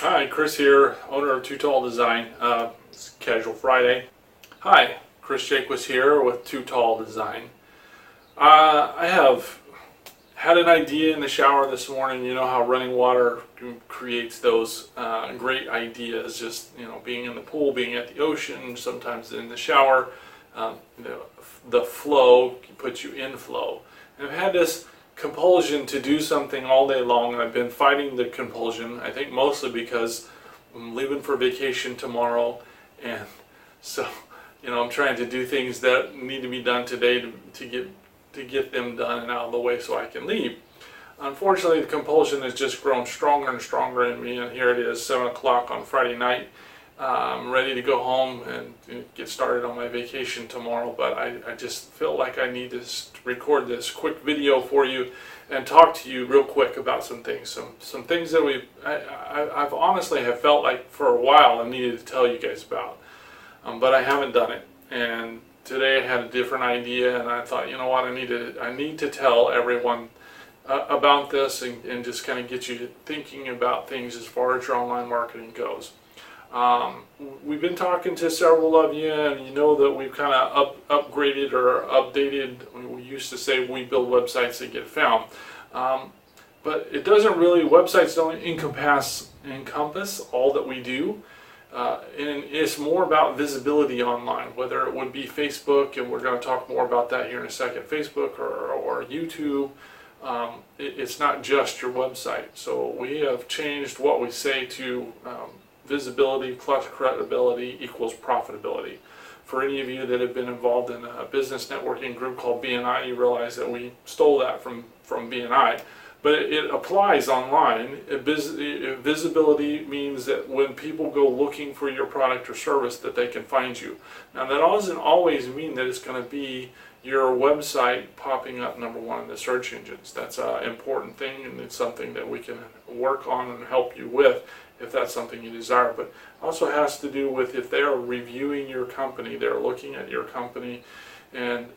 Hi, Chris here, owner of Too Tall Design. It's Casual Friday. Hi, Chris Jaquist here with Too Tall Design. I have had an idea in the shower this morning. You know how running water creates those great ideas, just being in the pool, being at the ocean, sometimes in the shower. The flow puts you in flow. And I've had this compulsion to do something all day long, and I've been fighting the compulsion, I think mostly because I'm leaving for vacation tomorrow, and so I'm trying to do things that need to be done today to get them done and out of the way so I can leave. Unfortunately, the compulsion has just grown stronger and stronger in me, and here it is, 7 o'clock on Friday night. I'm ready to go home and get started on my vacation tomorrow, but I just feel like I need to record this quick video for you and talk to you real quick about some things. Some things that I've honestly have felt like for a while I needed to tell you guys about, but I haven't done it. And today I had a different idea, and I thought, you know what, I need to tell everyone about this and just kind of get you thinking about things as far as your online marketing goes. We've been talking to several of you, and you know that we've kind of upgraded or updated. We used to say we build websites that get found, but it doesn't really. Websites don't encompass all that we do, and it's more about visibility online. Whether it would be Facebook, and we're going to talk more about that here in a second. Facebook or YouTube. It's not just your website. So we have changed what we say to visibility plus credibility equals profitability. For any of you that have been involved in a business networking group called BNI, you realize that we stole that from BNI, but it applies online. Visibility means that when people go looking for your product or service, that they can find you. Now, that doesn't always mean that it's going to be your website popping up number one in the search engines. That's an important thing, and it's something that we can work on and help you with if that's something you desire. But also has to do with if they are reviewing your company, they're looking at your company and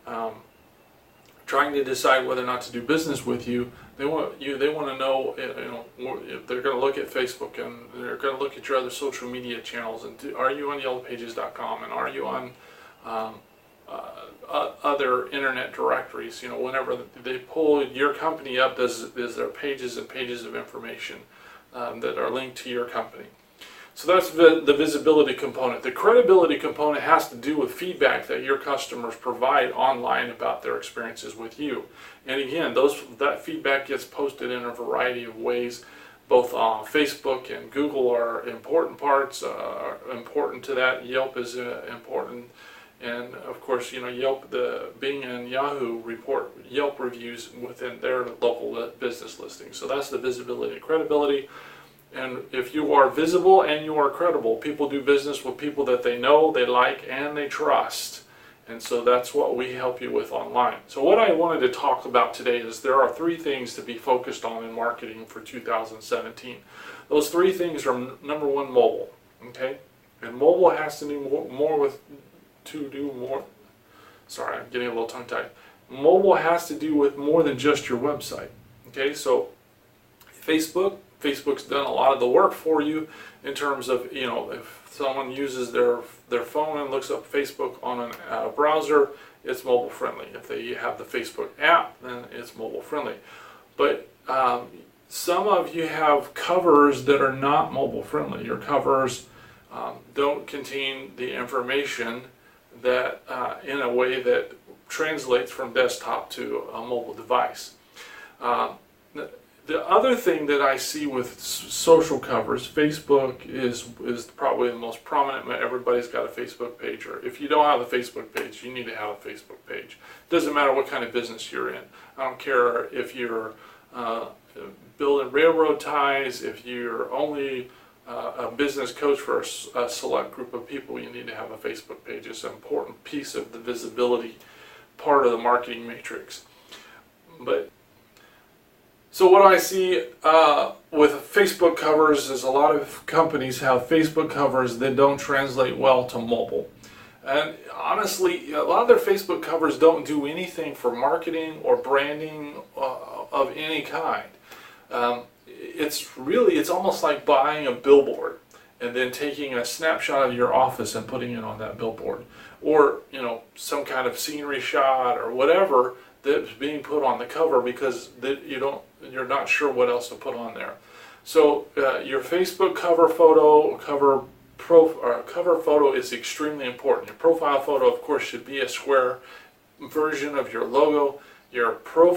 trying to decide whether or not to do business with you. They want to know, if they're going to look at Facebook, and they're going to look at your other social media channels, and are you on yellowpages.com, and are you on other internet directories. Whenever they pull your company up, is there pages and pages of information that are linked to your company. So that's the visibility component. The credibility component has to do with feedback that your customers provide online about their experiences with you. And again, that feedback gets posted in a variety of ways. Both Facebook and Google are important parts, important to that. Yelp is important. And of course, Yelp, the Bing and Yahoo report Yelp reviews within their local business listings. So that's the visibility and credibility. And if you are visible and you are credible, people do business with people that they know, they like, and they trust. And so that's what we help you with online. So what I wanted to talk about today is there are 3 things to be focused on in marketing for 2017. Those 3 things are, number 1, mobile. Okay? And mobile has to do more. Sorry, I'm getting a little tongue-tied. Mobile has to do with more than just your website. Okay, so Facebook's done a lot of the work for you in terms of, if someone uses their phone and looks up Facebook on a browser, it's mobile friendly. If they have the Facebook app, then it's mobile friendly. But some of you have covers that are not mobile friendly. Your covers don't contain the information that in a way that translates from desktop to a mobile device. The other thing that I see with social covers, Facebook is probably the most prominent. Everybody's got a Facebook page, or if you don't have a Facebook page, you need to have a Facebook page. Doesn't matter what kind of business you're in. I don't care if you're building railroad ties, if you're only a business coach for a select group of people, you need to have a Facebook page. It's an important piece of the visibility part of the marketing matrix. So what I see with Facebook covers is a lot of companies have Facebook covers that don't translate well to mobile. And honestly, a lot of their Facebook covers don't do anything for marketing or branding of any kind. it's almost like buying a billboard and then taking a snapshot of your office and putting it on that billboard, or some kind of scenery shot or whatever that's being put on the cover, because you're not sure what else to put on there. So your Facebook cover photo is extremely important. Your profile photo, of course, should be a square version of your logo. Your cover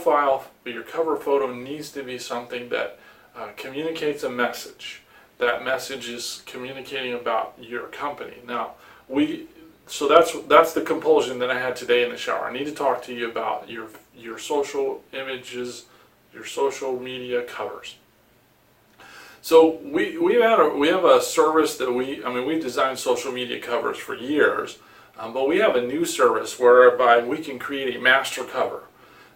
photo needs to be something that communicates a message. That message is communicating about your company. Now, so that's the compulsion that I had today in the shower. I need to talk to you about your social images, your social media covers. So we have a service that we've designed social media covers for years, but we have a new service whereby we can create a master cover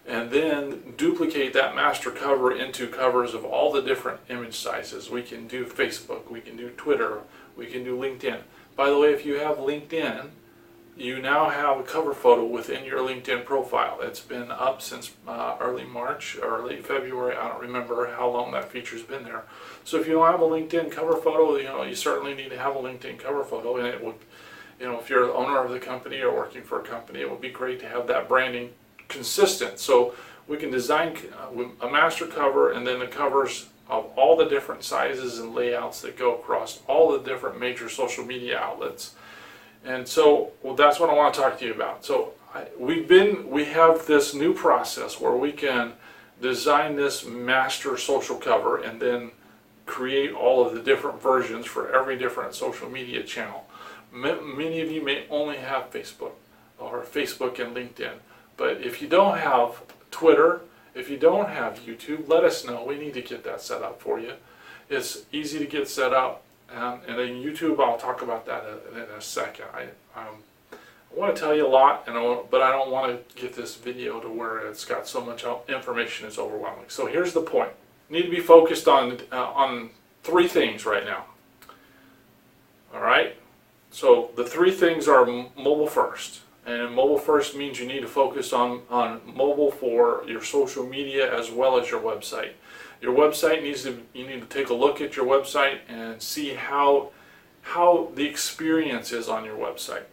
and then duplicate that master cover into covers of all the different image sizes. We can do Facebook, we can do Twitter, we can do LinkedIn. By the way, if you have LinkedIn, you now have a cover photo within your LinkedIn profile. It's been up since early March or late February. I don't remember how long that feature's been there. So if you don't have a LinkedIn cover photo, you certainly need to have a LinkedIn cover photo, and it would, if you're the owner of the company or working for a company, it would be great to have that branding consistent. So we can design a master cover, and then the covers of all the different sizes and layouts that go across all the different major social media outlets. And so, that's what I want to talk to you about. So we have this new process where we can design this master social cover and then create all of the different versions for every different social media channel. Many of you may only have Facebook or Facebook and LinkedIn, but if you don't have Twitter, if you don't have YouTube, let us know. We need to get that set up for you. It's easy to get set up. And then YouTube, I'll talk about that in a second. I want to tell you a lot, but I don't want to get this video to where it's got so much information it's overwhelming. So here's the point. You need to be focused on three things right now. All right? So the three things are mobile first. And mobile first means you need to focus on mobile for your social media as well as your website. Your website you need to take a look at your website and see how the experience is on your website.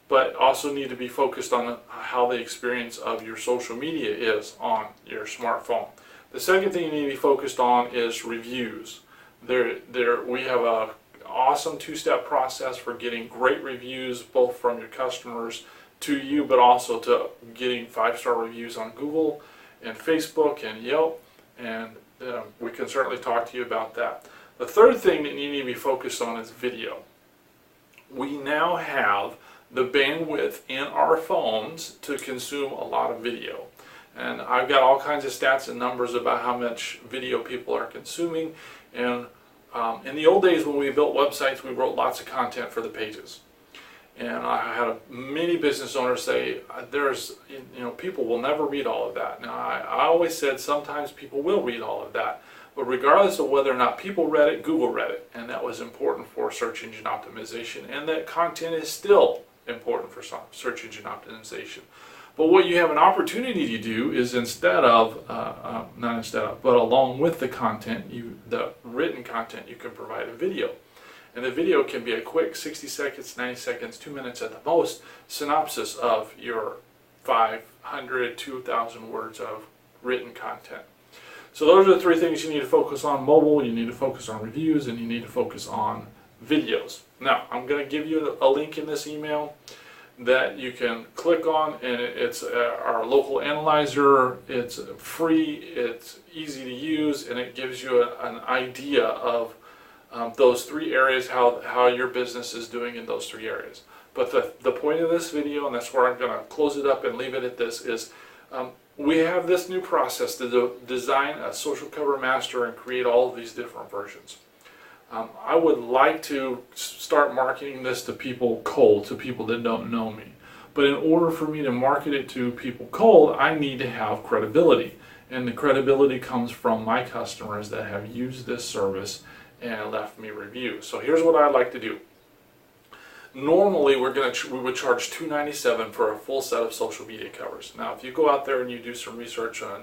But also need to be focused on how the experience of your social media is on your smartphone. The second thing you need to be focused on is reviews. We have an awesome two-step process for getting great reviews, both from your customers to you, but also to getting 5-star reviews on Google and Facebook and Yelp, and we can certainly talk to you about that. The third thing that you need to be focused on is video. We now have the bandwidth in our phones to consume a lot of video. And I've got all kinds of stats and numbers about how much video people are consuming. And in the old days when we built websites, we wrote lots of content for the pages. And I had many business owners say, people will never read all of that. Now, I always said sometimes people will read all of that. But regardless of whether or not people read it, Google read it. And that was important for search engine optimization. And that content is still important for search engine optimization. But what you have an opportunity to do is along with the content, the written content, you can provide a video. And the video can be a quick 60 seconds, 90 seconds, 2 minutes at the most synopsis of your 500, 2,000 words of written content. So those are the three things you need to focus on: mobile, you need to focus on reviews, and you need to focus on videos. Now, I'm going to give you a link in this email that you can click on, and it's our local analyzer. It's free, it's easy to use, and it gives you an idea of those three areas, how your business is doing in those three areas. But the point of this video, and that's where I'm going to close it up and leave it at this, is we have this new process to design a social cover master and create all of these different versions. I would like to start marketing this to people cold, to people that don't know me. But in order for me to market it to people cold, I need to have credibility. And the credibility comes from my customers that have used this service and left me reviews. So here's what I'd like to do. Normally, we would charge $297 for a full set of social media covers. Now, if you go out there and you do some research on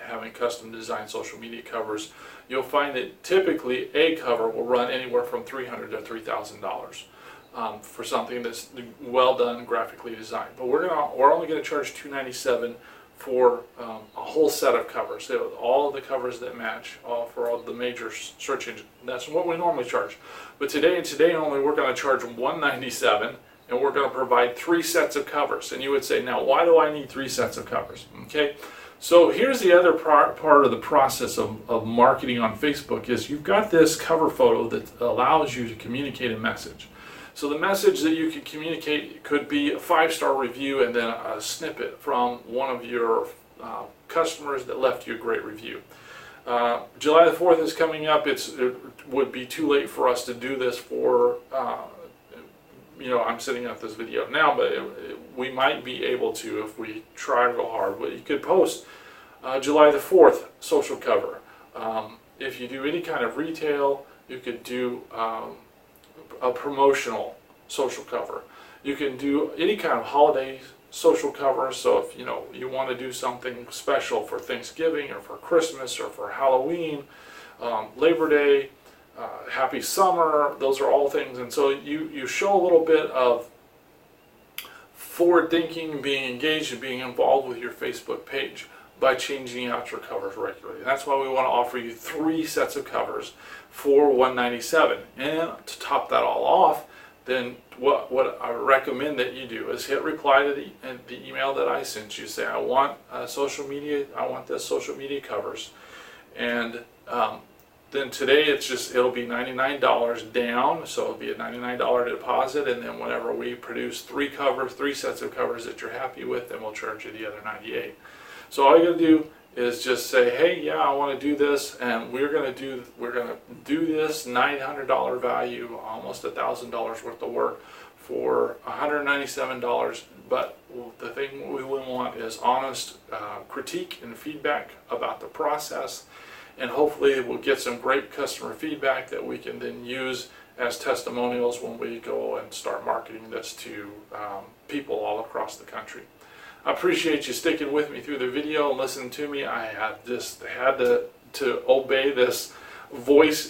having custom designed social media covers, you'll find that typically a cover will run anywhere from $300 to $3,000 for something that's well done, graphically designed. But we're only going to charge $297 for a whole set of covers. So all of the covers that match for all the major search engines. That's what we normally charge. But today only, we're going to charge $197, and we're going to provide 3 sets of covers. And you would say, now why do I need 3 sets of covers? Okay, so here's the other part of the process of marketing on Facebook is you've got this cover photo that allows you to communicate a message. So the message that you can communicate could be a 5-star review and then a snippet from one of your customers that left you a great review. July the 4th is coming up. It would be too late for us to do this for, I'm setting up this video now, but we might be able to if we try real hard. But you could post July the 4th social cover. If you do any kind of retail, you could do a promotional social cover. You can do any kind of holiday social cover. So if you want to do something special for Thanksgiving or for Christmas or for Halloween, Labor Day, Happy Summer, those are all things. And so you show a little bit of forward thinking, being engaged and being involved with your Facebook page by changing out your covers regularly. That's why we want to offer you 3 sets of covers for $197. And to top that all off, then what I recommend that you do is hit reply to the email that I sent you. Say, I want this social media covers. And then today it'll be $99 down, so it'll be a $99 deposit, and then whenever we produce 3 sets of covers that you're happy with, then we'll charge you the other $98. So all you gotta do is just say, hey, yeah, I want to do this, and we're gonna do this $900 value, almost $1,000 worth of work for $197. But the thing we want is honest critique and feedback about the process, and hopefully we'll get some great customer feedback that we can then use as testimonials when we go and start marketing this to people all across the country. I appreciate you sticking with me through the video and listening to me. I had to obey this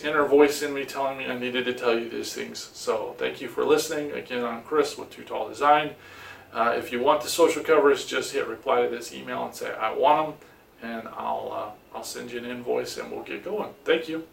inner voice in me telling me I needed to tell you these things. So thank you for listening. Again, I'm Chris with Too Tall Design. If you want the social covers, just hit reply to this email and say I want them, and I'll send you an invoice and we'll get going. Thank you.